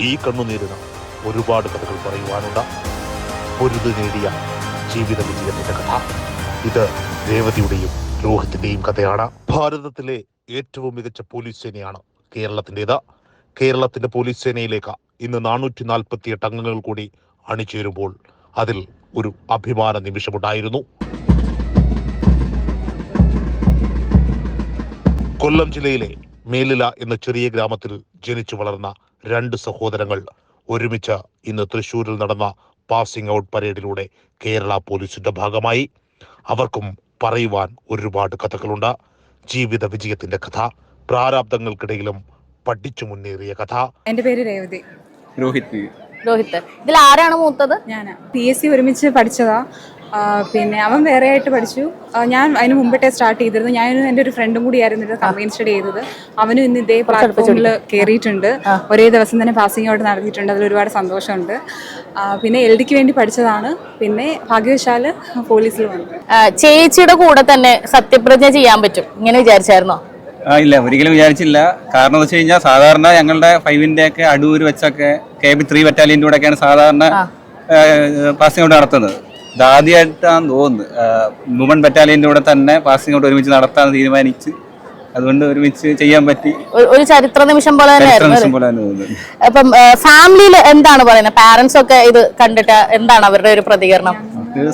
ഈ കണ്ണുനീരിന് ഒരുപാട് കഥകൾ പറയുവാനുണ്ട്. പൊരുത് നേടിയ ജീവിത വിജയത്തിന്റെ കഥ. ഇത് രേവതിയുടെയും രോഹിത്തിന്റെയും കഥയാണ്. ഭാരതത്തിലെ ഏറ്റവും മികച്ച പോലീസ് സേനയാണ് കേരളത്തിൻ്റെത്. കേരളത്തിന്റെ പോലീസ് സേനയിലേക്ക് ഇന്ന് 448 അംഗങ്ങൾ കൂടി അണിചേരുമ്പോൾ അതിൽ ഒരു അഭിമാന നിമിഷമുണ്ടായിരുന്നു. കൊല്ലം ജില്ലയിലെ മേലില എന്ന ചെറിയ ഗ്രാമത്തിൽ ജനിച്ചു വളർന്ന രണ്ട് സഹോദരങ്ങൾ ഒരുമിച്ച് ഇന്ന് തൃശ്ശൂരിൽ നടന്ന പാസിംഗ് ഔട്ട് പരേഡിലൂടെ കേരള പോലീസിന്റെ ഭാഗമായി. അവർക്കും പറയുവാൻ ഒരുപാട് കഥകളുണ്ട്. ജീവിത വിജയത്തിന്റെ കഥ, പ്രാരാബ്ദങ്ങൾക്കിടയിലും പഠിച്ചു മുന്നേറിയ കഥ. എന്റെ പേര് രേവതി. രോഹിത്. ഇതിൽ ആരാണ് മൂത്തത്? ഞാൻ PSC ഒരുമിച്ച് പഠിച്ചതാ. പിന്നെ അവൻ വേറെ ആയിട്ട് പഠിച്ചു. ഞാൻ അതിന് മുമ്പിട്ടേ സ്റ്റാർട്ട് ചെയ്തിരുന്നു. ഞാനും എൻ്റെ ഒരു ഫ്രണ്ടും കൂടി ആയിരുന്നു കമ്പൈൻ സ്റ്റഡി ചെയ്തത്. അവനും ഇന്ന് ഇതേ പ്ലാറ്റ്ഫോമിൽ കയറിയിട്ടുണ്ട്. ഒരേ ദിവസം തന്നെ പാസിംഗ് ഔട്ട് നടത്തിയിട്ടുണ്ട്. അതിൽ ഒരുപാട് സന്തോഷമുണ്ട്. പിന്നെ LDക്ക് വേണ്ടി പഠിച്ചതാണ്. പിന്നെ ഭാഗ്യവശാല് പോലീസിൽ വന്നു. ചേച്ചിയുടെ കൂടെ തന്നെ സത്യപ്രതിജ്ഞ ചെയ്യാൻ പറ്റും ഇങ്ങനെ വിചാരിച്ചായിരുന്നോ? ഇല്ല, ഒരിക്കലും വിചാരിച്ചില്ല. കാരണം എന്ന് വെച്ച് കഴിഞ്ഞാൽ സാധാരണ ഞങ്ങളുടെ 5ന്റെ ഒക്കെ അടൂര് വെച്ചൊക്കെ KB3 ബറ്റാലിയൻ്റെ കൂടെയൊക്കെയാണ് സാധാരണ പാസിംഗ് ഔട്ട് നടത്തുന്നത്. ഇതാദ്യമായിട്ടാണ് തോന്നുന്നത് വുമൺ ബറ്റാലിയൻ്റെ കൂടെ തന്നെ പാസിംഗ് ഔട്ട് ഒരുമിച്ച് നടത്താൻ തീരുമാനിച്ച് അതുകൊണ്ട് ഒരുമിച്ച് ചെയ്യാൻ പറ്റി. ഒരു ചരിത്ര നിമിഷം പോലെ തന്നെ തോന്നുന്നത്. അപ്പം ഫാമിലിയിൽ എന്താണ് പറയുന്നത്? പാരന്റ്സ് ഒക്കെ ഇത് കണ്ടിട്ട് എന്താണ് അവരുടെ ഒരു പ്രതികരണം?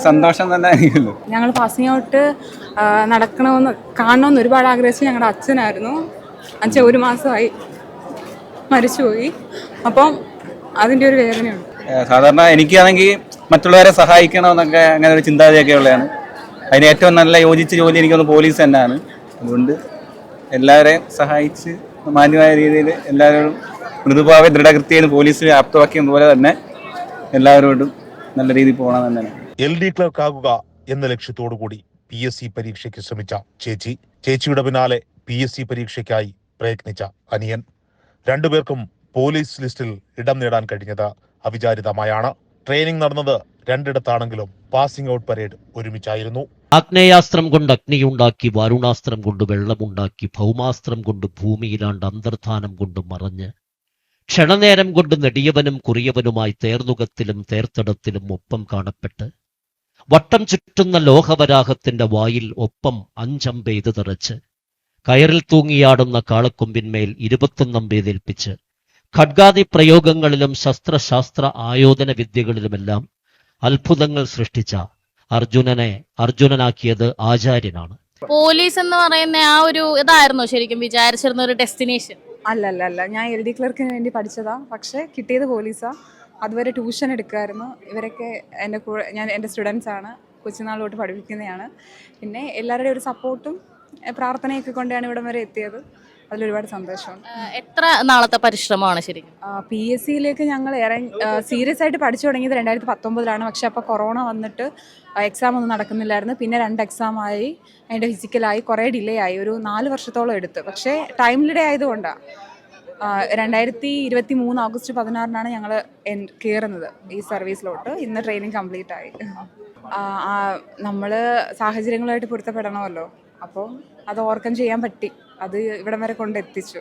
സന്തോഷം തന്നെ ആയിരിക്കുമല്ലോ. ഞങ്ങൾ പാസിംഗ് ഔട്ട് നടക്കണമെന്ന് കാണണമെന്ന് ഒരുപാട് ആഗ്രഹിച്ച് ഞങ്ങളുടെ അച്ഛനായിരുന്നു. അച്ഛൻ 1 മാസമായി മരിച്ചുപോയി. അപ്പം അതിൻ്റെ ഒരു വേദനയുണ്ട്. സാധാരണ എനിക്കാണെങ്കിൽ മറ്റുള്ളവരെ സഹായിക്കണമെന്നൊക്കെ അങ്ങനെ ഒരു ചിന്താഗതിയൊക്കെ ഉള്ളതാണ്. അതിന് ഏറ്റവും നല്ല യോജിച്ച ജോലി എനിക്കൊന്ന് പോലീസ് തന്നെയാണ്. അതുകൊണ്ട് എല്ലാവരെയും സഹായിച്ച് മാന്യമായ രീതിയിൽ എല്ലാവരോടും മൃദുഭാവ ദൃഢകൃത്യം പോലീസ് വ്യാപ്തമാക്കിയ പോലെ തന്നെ എല്ലാവരോടും നല്ല രീതിയിൽ പോകണം തന്നെയാണ്. LD ക്ലർക്ക് ആകുക എന്ന ലക്ഷ്യത്തോടു കൂടി PSC പരീക്ഷയ്ക്ക് ശ്രമിച്ച ചേച്ചിയുടെ പിന്നാലെ PSC പരീക്ഷയ്ക്കായി പ്രയത്നിച്ച അനിയൻ. രണ്ടുപേർക്കും പോലീസ് ലിസ്റ്റിൽ ഇടം നേടാൻ കഴിഞ്ഞത് അവിചാരിതമായാണ്. ട്രെയിനിങ് നടന്നത് രണ്ടിടത്താണെങ്കിലും പാസിംഗ് ഔട്ട് പരേഡ് ഒരുമിച്ചായിരുന്നു. ആഗ്നേയാസ്ത്രം കൊണ്ട് അഗ്നിയുണ്ടാക്കി, വാരുണാസ്ത്രം കൊണ്ട് വെള്ളമുണ്ടാക്കി, ഭൗമാസ്ത്രം കൊണ്ട് ഭൂമിയിലാണ്ട് അന്തർധാനം കൊണ്ട് മറഞ്ഞ്, ക്ഷണനേരം കൊണ്ട് നെടിയവനും കുറിയവനുമായി തേർന്നുകത്തിലും തേർത്തടത്തിലും ഒപ്പം കാണപ്പെട്ട്, വട്ടം ചുറ്റുന്ന ലോഹവരാഹത്തിന്റെ വായിൽ ഒപ്പം 5 അമ്പെയ്ത് തറച്ച്, കയറിൽ തൂങ്ങിയാടുന്ന കാളക്കൊമ്പിന്മേൽ 21 അമ്പെയ്തേൽപ്പിച്ച്, ഖഡ്ഗാദി പ്രയോഗങ്ങളിലും ശസ്ത്രശാസ്ത്ര ആയോധന വിദ്യകളിലുമെല്ലാം അത്ഭുതങ്ങൾ സൃഷ്ടിച്ച അർജുനനാക്കിയത് ആചാര്യനാണ്. പോലീസ് എന്ന് പറയുന്ന ആ ഒരു ഇതായിരുന്നു ശരിക്കും വിചാരിച്ചിരുന്ന ഒരു ഡെസ്റ്റിനേഷൻ? അല്ല, ഞാൻ LD ക്ലർക്കിന് വേണ്ടി പഠിച്ചതാ. പക്ഷെ കിട്ടിയത് പോലീസാ. അതുവരെ ട്യൂഷൻ എടുക്കുമായിരുന്നു. ഇവരൊക്കെ എൻ്റെ കൂടെ എൻ്റെ സ്റ്റുഡൻസ് ആണ്. കൊച്ചുനാൾ തൊട്ട് പഠിപ്പിക്കുന്നതാണ്. പിന്നെ എല്ലാവരുടെയും ഒരു സപ്പോർട്ടും പ്രാർത്ഥനയൊക്കെ കൊണ്ടാണ് ഇവിടം വരെ എത്തിയത്. അതിലൊരുപാട് സന്തോഷമുണ്ട്. എത്ര നാളത്തെ പരിശ്രമമാണ് ശരിക്കും? PSCയിലേക്ക് ഞങ്ങൾ സീരിയസ് ആയിട്ട് പഠിച്ചു തുടങ്ങിയത് 2019-ലാണ്. പക്ഷെ അപ്പോൾ കൊറോണ വന്നിട്ട് എക്സാം ഒന്നും നടക്കുന്നില്ലായിരുന്നു. പിന്നെ 2 എക്സാമായി, അതിൻ്റെ ഫിസിക്കലായി കുറേ ഡിലേ ആയി. ഒരു 4 വർഷത്തോളം എടുത്ത്. പക്ഷേ ടൈം ഡിലേ ആയതുകൊണ്ടാണ് 2023 ഓഗസ്റ്റ് 16-നാണ് ഞങ്ങൾ കയറുന്നത് ഈ സർവീസിലോട്ട്. ഇന്ന് ട്രെയിനിങ് കംപ്ലീറ്റ് ആയി. നമ്മൾ സാഹചര്യങ്ങളുമായിട്ട് പൊരുത്തപ്പെടണമല്ലോ. അപ്പോൾ അത് ഓവർകം ചെയ്യാൻ പറ്റി. അത് ഇവിടം വരെ കൊണ്ടെത്തിച്ചു.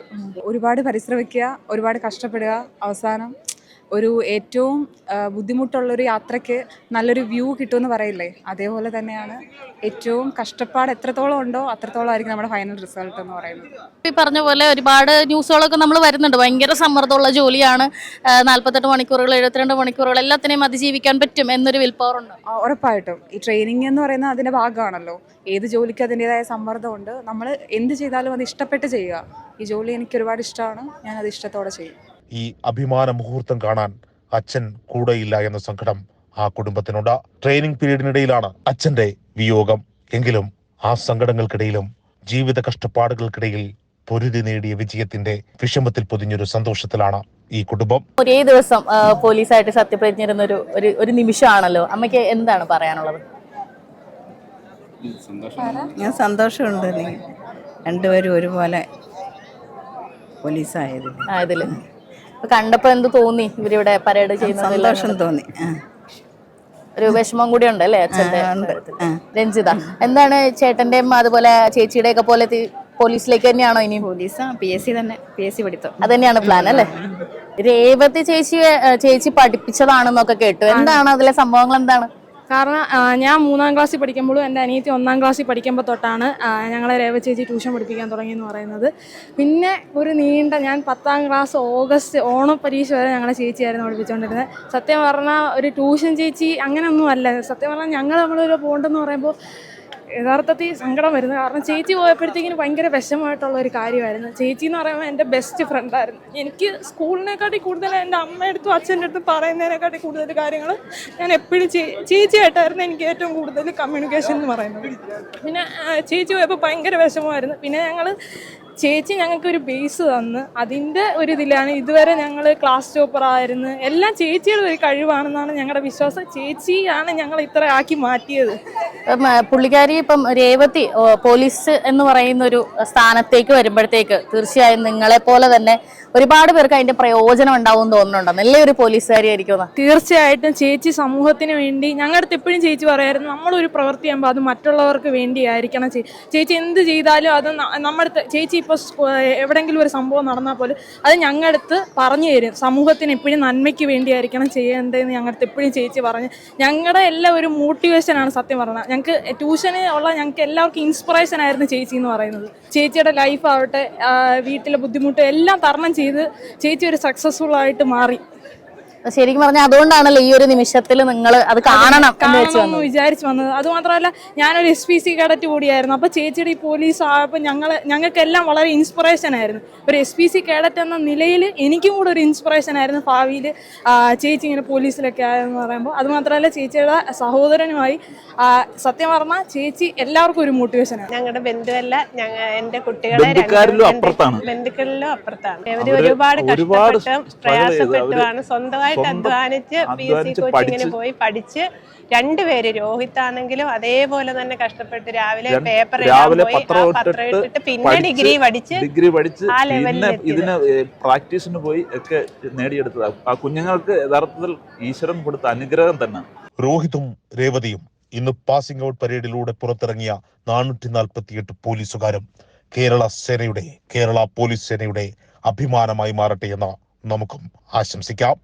ഒരുപാട് പരിശ്രമിക്കുക, ഒരുപാട് കഷ്ടപ്പെടുക. അവസാനം ഒരു ഏറ്റവും ബുദ്ധിമുട്ടുള്ളൊരു യാത്രയ്ക്ക് നല്ലൊരു വ്യൂ കിട്ടുമെന്ന് പറയില്ലേ, അതേപോലെ തന്നെയാണ് ഏറ്റവും കഷ്ടപ്പാട് എത്രത്തോളം ഉണ്ടോ അത്രത്തോളം ആയിരിക്കും നമ്മുടെ ഫൈനൽ റിസൾട്ട് എന്ന് പറയുന്നത്. ഈ പറഞ്ഞ പോലെ ഒരുപാട് ന്യൂസുകളൊക്കെ നമ്മൾ വരുന്നുണ്ട്. ഭയങ്കര സമ്മർദ്ദമുള്ള ജോലിയാണ്. 48 മണിക്കൂറുകൾ, 72 മണിക്കൂറുകൾ എല്ലാത്തിനെയും അതിജീവിക്കാൻ പറ്റും എന്നൊരു വിൽ പവർ ഉണ്ട്. ഉറപ്പായിട്ടും ഈ ട്രെയിനിങ് എന്ന് പറയുന്നത് അതിൻ്റെ ഭാഗമാണല്ലോ. ഏത് ജോലിക്ക് അതിൻ്റെതായ സമ്മർദ്ദമുണ്ട്. നമ്മൾ എന്ത് ചെയ്താലും അത് ഇഷ്ടപ്പെട്ട് ചെയ്യുക. ഈ ജോലി എനിക്ക് ഒരുപാട് ഇഷ്ടമാണ്. ഞാനത് ഇഷ്ടത്തോടെ ചെയ്യും. ഈ അഭിമാന മുഹൂർത്തം കാണാൻ അച്ഛൻ കൂടെയില്ല എന്ന സങ്കടം ആ കുടുംബത്തിനുണ്ട്. ട്രെയിനിങ് പീരീഡിനിടയിലാണ് അച്ഛന്റെ വിയോഗം. എങ്കിലും ആ സങ്കടങ്ങൾക്കിടയിലും ജീവിത കഷ്ടപ്പാടുകൾക്കിടയിൽ പൊരുതി നേടിയ വിജയത്തിന്റെ വിഷമത്തിൽ പൊതിഞ്ഞൊരു സന്തോഷത്തിലാണ് ഈ കുടുംബം. ഒരേ ദിവസം പോലീസായിട്ട് സത്യപ്രതിജ്ഞ ഇരുന്ന ഒരു നിമിഷമാണല്ലോ. അമ്മയ്ക്ക് എന്താണ് പറയാനുള്ളത്? ഞാൻ സന്തോഷമുണ്ട്. രണ്ടുപേരും ഒരുപോലെ പോലീസായതിൽ കണ്ടപ്പോ എന്ത് തോന്നി? ഇവരിവിടെ പരേഡ് ചെയ്യുന്ന സന്തോഷം തോന്നി. ഒരു വിഷമം കൂടി ഉണ്ട് അല്ലേ അച്ഛന്റെ? രഞ്ജിത, എന്താണ് ചേട്ടന്റെയും അതുപോലെ ചേച്ചിയുടെ ഒക്കെ പോലെ പോലീസിലേക്ക് തന്നെയാണോ ഇനി? പോലീസാ, PSC തന്നെ, PSC പഠിത്തം അത് തന്നെയാണ് പ്ലാൻ അല്ലേ? രേവതി ചേച്ചി പഠിപ്പിച്ചതാണെന്നൊക്കെ കേട്ടു. എന്താണ് അതിലെ സംഭവങ്ങൾ എന്താണ്? കാരണം ഞാൻ 3ാം ക്ലാസ്സിൽ പഠിക്കുമ്പോഴും എൻ്റെ അനിയത്തി 1ാം ക്ലാസ്സിൽ പഠിക്കുമ്പോൾ തൊട്ടാണ് ഞങ്ങളെ രേവതി ചേച്ചി ട്യൂഷൻ പഠിപ്പിക്കാൻ തുടങ്ങിയെന്ന് പറയുന്നത്. പിന്നെ ഒരു ഞാൻ 10ാം ക്ലാസ് ഓഗസ്റ്റ് ഓണപ്പരീക്ഷ വരെ ഞങ്ങളെ ചേച്ചിയായിരുന്നു പഠിപ്പിച്ചുകൊണ്ടിരുന്നത്. സത്യം പറഞ്ഞാൽ ഒരു ട്യൂഷൻ ചേച്ചി അങ്ങനെയൊന്നും അല്ല. സത്യം പറഞ്ഞാൽ ഞങ്ങൾ നമ്മളൊരു പോണ്ടെന്ന് പറയുമ്പോൾ യഥാർത്ഥത്തിൽ സങ്കടം വരുന്നത്. കാരണം ചേച്ചി പോയപ്പോഴത്തേക്കിന് ഭയങ്കര വിഷമമായിട്ടുള്ള ഒരു കാര്യമായിരുന്നു. ചേച്ചി എന്ന് പറയുമ്പോൾ എൻ്റെ ബെസ്റ്റ് ഫ്രണ്ടായിരുന്നു. എനിക്ക് സ്കൂളിനെക്കാട്ടി കൂടുതൽ എൻ്റെ അമ്മയുടെ അടുത്തും അച്ഛൻ്റെ അടുത്തും പറയുന്നതിനെക്കാട്ടി കൂടുതൽ കാര്യങ്ങൾ ഞാൻ എപ്പോഴും ചേച്ചിയായിട്ടായിരുന്നു എനിക്ക് ഏറ്റവും കൂടുതൽ കമ്മ്യൂണിക്കേഷൻ എന്ന് പറയുന്നത്. പിന്നെ ചേച്ചി പോയപ്പോൾ ഭയങ്കര വിഷമമായിരുന്നു. പിന്നെ ചേച്ചി ഞങ്ങൾക്കൊരു ബേസ് തന്ന് അതിൻ്റെ ഒരു ഇതിലാണ് ഇതുവരെ ഞങ്ങൾ ക്ലാസ് ടോപ്പറായിരുന്നു. എല്ലാം ചേച്ചിയുടെ ഒരു കഴിവാണെന്നാണ് ഞങ്ങളുടെ വിശ്വാസം. ചേച്ചിയാണ് ഞങ്ങൾ ഇത്ര ആക്കി മാറ്റിയത്. പുള്ളിക്കാരി ഇപ്പം രേവതി പോലീസ് എന്ന് പറയുന്ന ഒരു സ്ഥാനത്തേക്ക് വരുമ്പോഴത്തേക്ക് തീർച്ചയായും നിങ്ങളെ പോലെ തന്നെ ഒരുപാട് പേർക്ക് അതിന്റെ പ്രയോജനം ഉണ്ടാവും തോന്നുന്നുണ്ടോ? നല്ലൊരു പോലീസുകാരി ആയിരിക്കും. തീർച്ചയായിട്ടും ചേച്ചി സമൂഹത്തിന് വേണ്ടി ഞങ്ങളുടെ അടുത്ത് എപ്പോഴും ചേച്ചി പറയായിരുന്നു, നമ്മളൊരു പ്രവൃത്തി ചെയ്യുമ്പോൾ അത് മറ്റുള്ളവർക്ക് വേണ്ടി ആയിരിക്കണം. ചേച്ചി എന്ത് ചെയ്താലും അത് നമ്മുടെ ചേച്ചി ഇപ്പോൾ എവിടെയെങ്കിലും ഒരു സംഭവം നടന്നാൽ പോലും അത് ഞങ്ങളുടെ അടുത്ത് പറഞ്ഞു തരും. സമൂഹത്തിന് എപ്പോഴും നന്മയ്ക്ക് വേണ്ടിയായിരിക്കണം ചെയ്യേണ്ടതെന്ന് ഞങ്ങളുടെ അടുത്ത് എപ്പോഴും ചേച്ചി പറഞ്ഞ് ഞങ്ങളുടെ എല്ലാം ഒരു മോട്ടിവേഷനാണ്. സത്യം പറഞ്ഞാൽ ഞങ്ങൾക്ക് ട്യൂഷന് ഉള്ള ഞങ്ങൾക്ക് എല്ലാവർക്കും ഇൻസ്പിറേഷൻ ആയിരുന്നു ചേച്ചി എന്ന് പറയുന്നത്. ചേച്ചിയുടെ ലൈഫ് ആവട്ടെ, വീട്ടിലെ ബുദ്ധിമുട്ട് എല്ലാം തരണം ചെയ്ത് ചേച്ചി ഒരു സക്സസ്ഫുൾ ആയിട്ട് മാറി. ശരിക്കും പറഞ്ഞാൽ അതുകൊണ്ടാണല്ലോ ഈ ഒരു നിമിഷത്തിൽ നിങ്ങൾ അത് കാണണമെന്ന് വിചാരിച്ചു വന്നത്. അതുമാത്രമല്ല ഞാനൊരു SPC കേഡറ്റ് കൂടിയായിരുന്നു. അപ്പോൾ ചേച്ചിയുടെ ഈ പോലീസ് ആയപ്പോൾ ഞങ്ങൾക്കെല്ലാം വളരെ ഇൻസ്പിറേഷൻ ആയിരുന്നു. ഒരു SPC കേഡറ്റ് എന്ന നിലയിൽ എനിക്കും കൂടെ ഒരു ഇൻസ്പിറേഷൻ ആയിരുന്നു ഭാവിയിൽ ചേച്ചി ഇങ്ങനെ പോലീസിലൊക്കെ ആയെന്ന് പറയുമ്പോൾ. അതുമാത്രമല്ല ചേച്ചിയുടെ സഹോദരനുമായി സത്യം പറഞ്ഞാൽ ചേച്ചി എല്ലാവർക്കും ഒരു മോട്ടിവേഷനാണ്. ഞങ്ങളുടെ ബന്ധുവല്ല, എൻ്റെ കുട്ടികളെ ബന്ധുക്കളിലും അപ്പുറത്താണ്. ഒരുപാട് കഷ്ടപ്പെട്ടും പ്രയാസപ്പെട്ടുമാണ് സ്വന്തമായി അധ്വാനിച്ച് PSC കോച്ചിങ്ങിന് പോയി പഠിച്ച് രണ്ടുപേര്. രോഹിത് ആണെങ്കിലും അതേപോലെ തന്നെ കഷ്ടപ്പെട്ട് രാവിലെ പേപ്പർ പത്രം ഇട്ടിട്ട് പിന്നെ ഡിഗ്രി പഠിച്ച് ആ ലെവലിൽ ഇതിന് പ്രാക്ടീസിന് പോയി ഒക്കെ നേടിയെടുത്തത് ആ കുഞ്ഞുങ്ങൾക്ക് യഥാർത്ഥത്തിൽ ഈശ്വരൻ കൊടുത്ത അനുഗ്രഹം തന്നെ. രോഹിതും രേവതിയും ഇന്ന് പാസിംഗ് ഔട്ട് പരേഡിലൂടെ പുറത്തിറങ്ങിയ 448 പോലീസുകാരും കേരള പോലീസ് സേനയുടെ അഭിമാനമായി മാറട്ടെ എന്ന് നമുക്കും ആശംസിക്കാം.